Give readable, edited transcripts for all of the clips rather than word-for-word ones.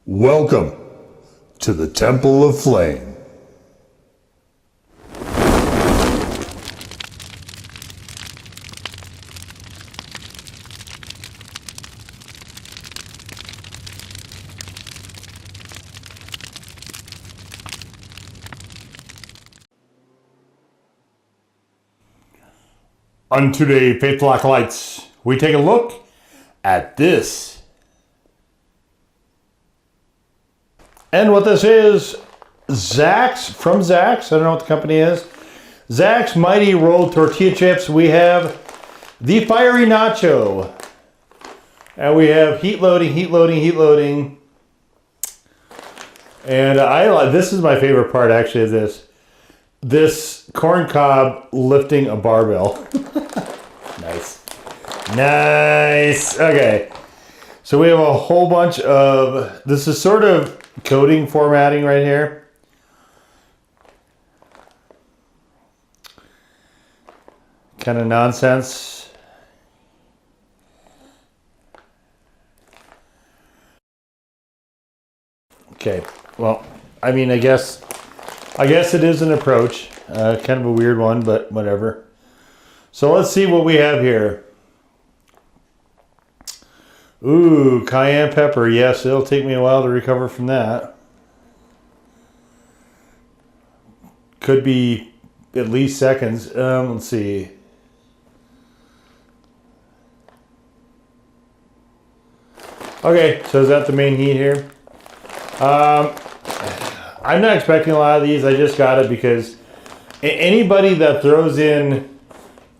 Welcome to the Temple of Flame. On today, Faithful Acolytes, we take a look at this. And what this is, Zack's, from Zack's, I don't know what the company is. Zack's Mighty Rolled Tortilla Chips. We have the Fiery Nacho. And we have heat loading. And this is my favorite part actually of this. This corn cob lifting a barbell. Nice. Okay. So we have a whole bunch of, this is sort of coding formatting right here. Kind of nonsense. Okay. Well, I mean, I guess it is an approach. Kind of a weird one, but whatever. So let's see what we have here. Ooh, cayenne pepper. Yes, it'll take me a while to recover from that. Could be at least seconds. Let's see. Okay, so is that the main heat here? I'm not expecting a lot of these. I just got it because anybody that throws in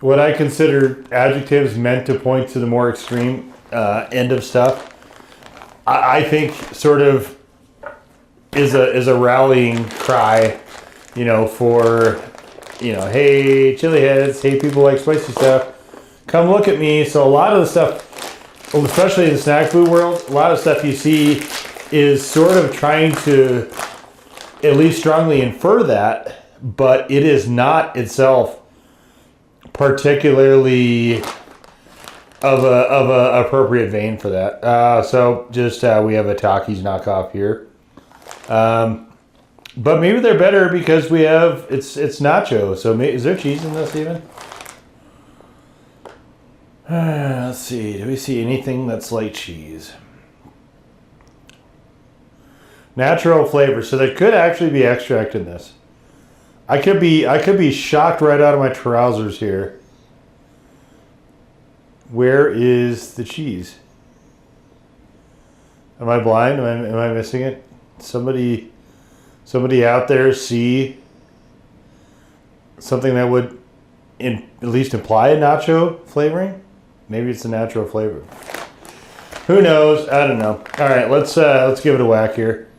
what I consider adjectives meant to point to the more extreme end of stuff, I think sort of is a rallying cry, you know, for, you know, hey chili heads, hey people like spicy stuff, come look at me. So a lot of the stuff, especially in the snack food world, a lot of stuff you see is sort of trying to at least strongly infer that, but it is not itself particularly of a appropriate vein for that. So just we have a Takis knockoff here, but maybe they're better because we have it's Nacho. So is there cheese in this even? Let's see. Do we see anything that's like cheese? Natural flavor. So there could actually be extract in this. I could be shocked right out of my trousers here. Where is the cheese? Am I blind? Am I missing it? Somebody out there see something that would at least imply a nacho flavoring? Maybe it's a natural flavor. Who knows? I don't know. All right, let's give it a whack here.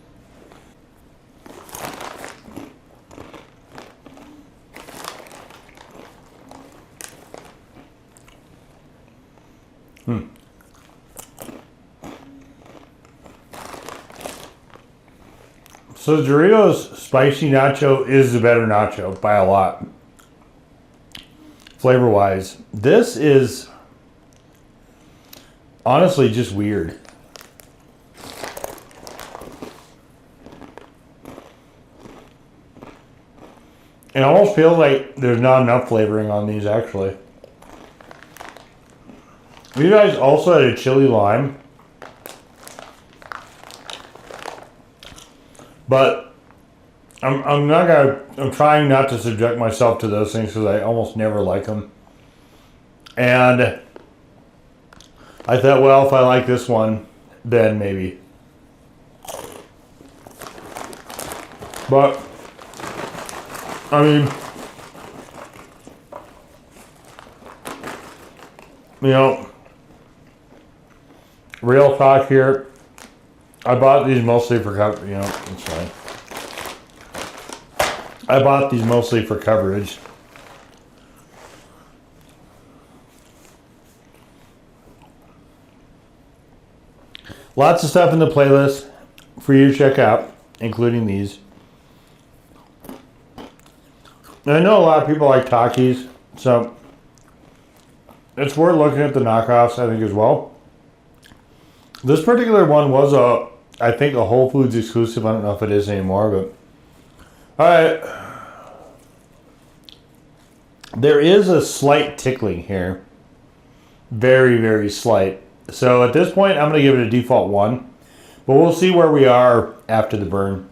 So Doritos Spicy Nacho is the better nacho by a lot. Flavor wise. This is honestly just weird. It almost feels like there's not enough flavoring on these actually. You guys also had a chili lime. But I'm trying not to subject myself to those things because I almost never like them. And I thought, well, if I like this one, then maybe. But I mean, you know, real talk here. I bought these mostly for coverage, you know, it's fine. I bought these mostly for coverage. Lots of stuff in the playlist for you to check out, including these. And I know a lot of people like Takis, so it's worth looking at the knockoffs, I think, as well. This particular one was I think a Whole Foods exclusive. I don't know if it is anymore, but all right. There is a slight tickling here. Very, very slight. So at this point, I'm going to give it a default 1. But we'll see where we are after the burn.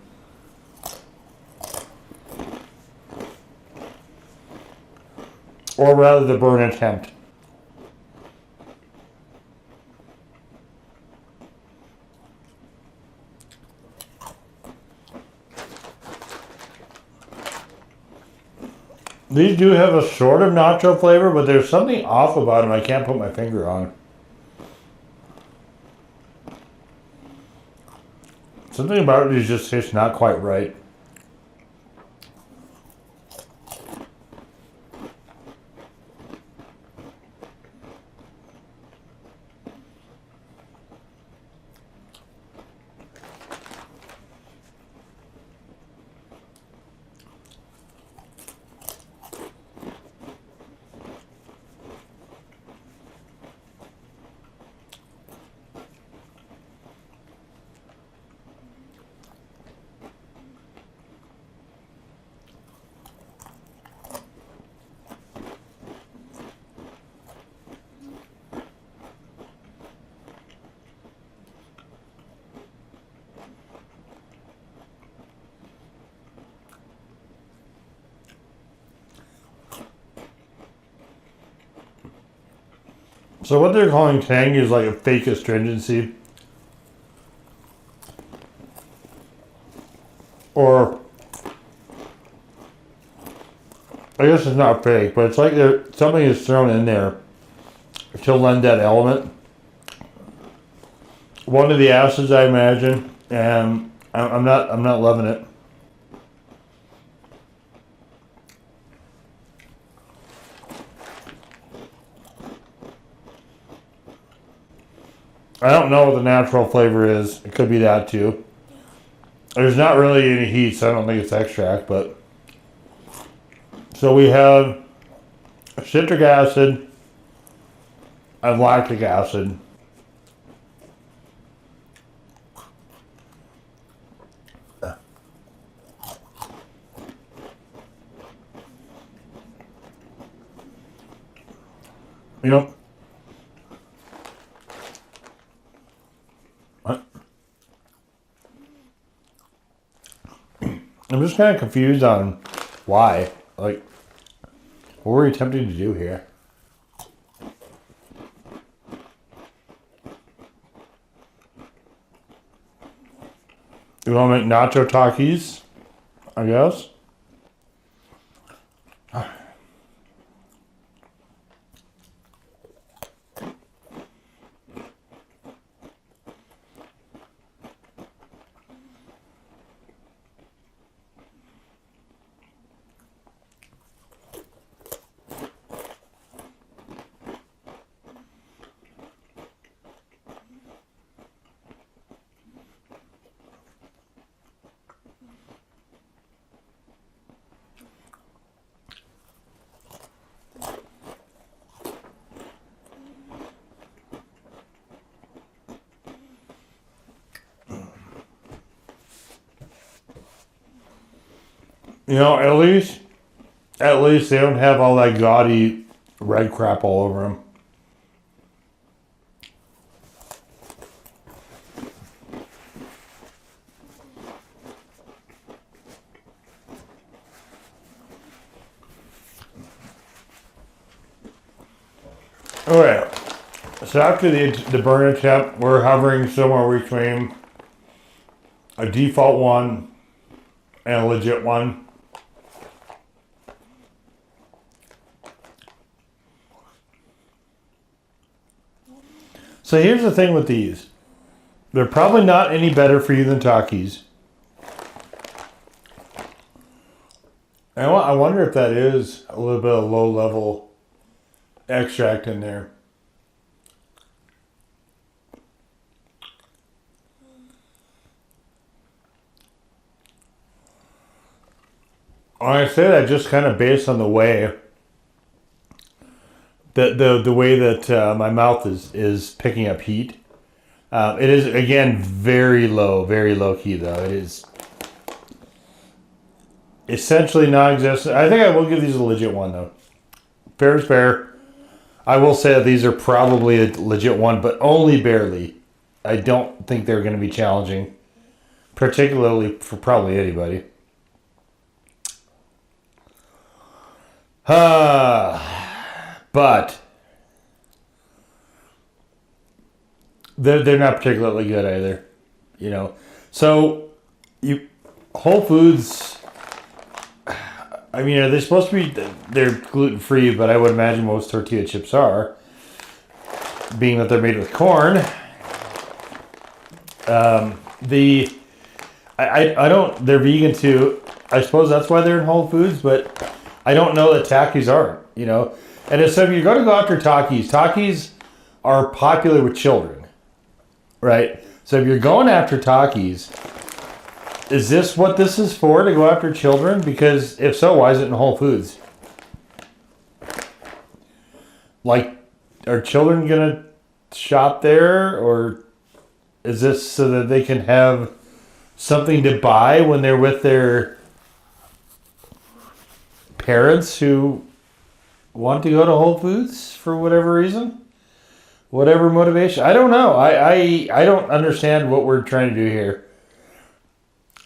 Or rather, the burn attempt. These do have a sort of nacho flavor, but there's something off about them I can't put my finger on. Something about it just tastes not quite right. So what they're calling tang is like a fake astringency. Or, I guess it's not fake, but it's like something is thrown in there to lend that element. One of the acids, I imagine, and I'm not loving it. I don't know what the natural flavor is. It could be that too. There's not really any heat, so I don't think it's extract, but... So we have citric acid and lactic acid. You know... I'm just kind of confused on why. Like, what were you attempting to do here? You want to make nacho Takis? I guess. You know, at least they don't have all that gaudy red crap all over them. Alright, so after the burn attempt, we're hovering somewhere between a default 1 and a legit 1. So here's the thing with these. They're probably not any better for you than Takis. And I wonder if that is a little bit of low-level extract in there. I say that just kind of based on the way the way that my mouth is picking up heat. It is, again, very low key, though. It is essentially non-existent. I think I will give these a legit 1, though. Fair is fair. I will say that these are probably a legit 1, but only barely. I don't think they're going to be challenging, particularly for probably anybody. But they're not particularly good either, you know. So Whole Foods, I mean, are they supposed to be? They're gluten free, but I would imagine most tortilla chips are, being that they're made with corn. I don't. They're vegan too. I suppose that's why they're in Whole Foods, but I don't know that Takis aren't. You know, and so if you're going to go after Takis are popular with children, right? So if you're going after Takis, is this what this is for, to go after children? Because if so, why is it in Whole Foods? Like, are children gonna shop there, or is this so that they can have something to buy when they're with their parents who want to go to Whole Foods for whatever reason? Whatever motivation. I don't know. I don't understand what we're trying to do here.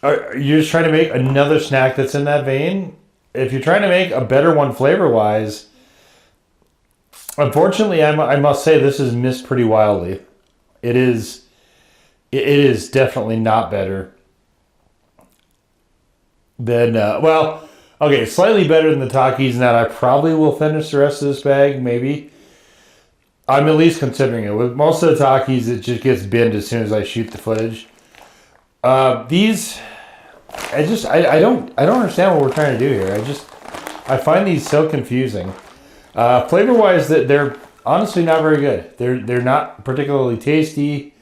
Are you just trying to make another snack that's in that vein? If you're trying to make a better one flavor-wise, unfortunately, I must say this is missed pretty wildly. It is definitely not better than, okay, slightly better than the Takis in that I probably will finish the rest of this bag, maybe. I'm at least considering it. With most of the Takis, it just gets binned as soon as I shoot the footage. These, I don't understand what we're trying to do here. I find these so confusing. Flavor-wise, they're honestly not very good. They're not particularly tasty.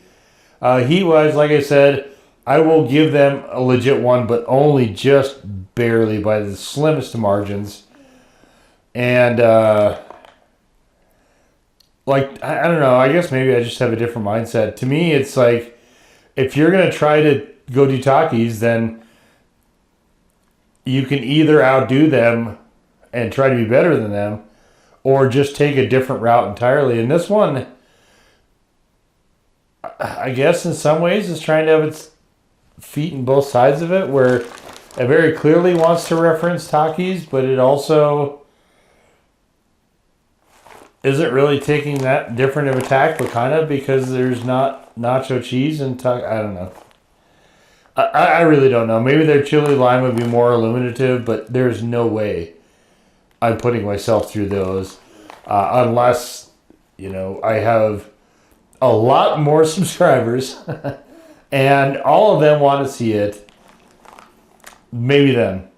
Heat-wise, like I said, I will give them a legit 1, but only just barely by the slimmest of margins. And, I don't know. I guess maybe I just have a different mindset. To me, it's like, if you're going to try to go do Takis, then you can either outdo them and try to be better than them, or just take a different route entirely. And this one, I guess in some ways, is trying to have its feet in both sides of it, where it very clearly wants to reference Takis, but it also isn't really taking that different of a tack, but kind of, because there's not nacho cheese and I don't know. I really don't know. Maybe their chili lime would be more illuminative, but there's no way I'm putting myself through those unless, I have a lot more subscribers and all of them want to see it. Maybe then,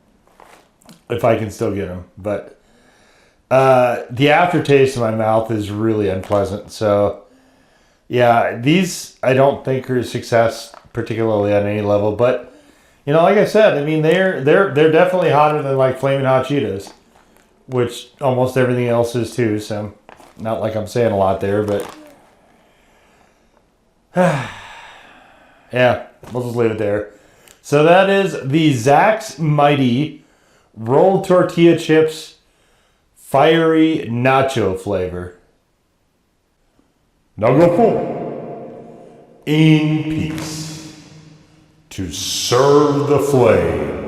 if I can still get them. But the aftertaste in my mouth is really unpleasant. So, yeah, these I don't think are a success, particularly on any level. But, like I said, I mean, they're definitely hotter than like Flamin' Hot Cheetos, which almost everything else is too. So, not like I'm saying a lot there, but yeah, we'll just leave it there. So that is the Zack's Mighty Rolled Tortilla Chips Fiery Nacho Flavor. Now go forth in peace to serve the flame.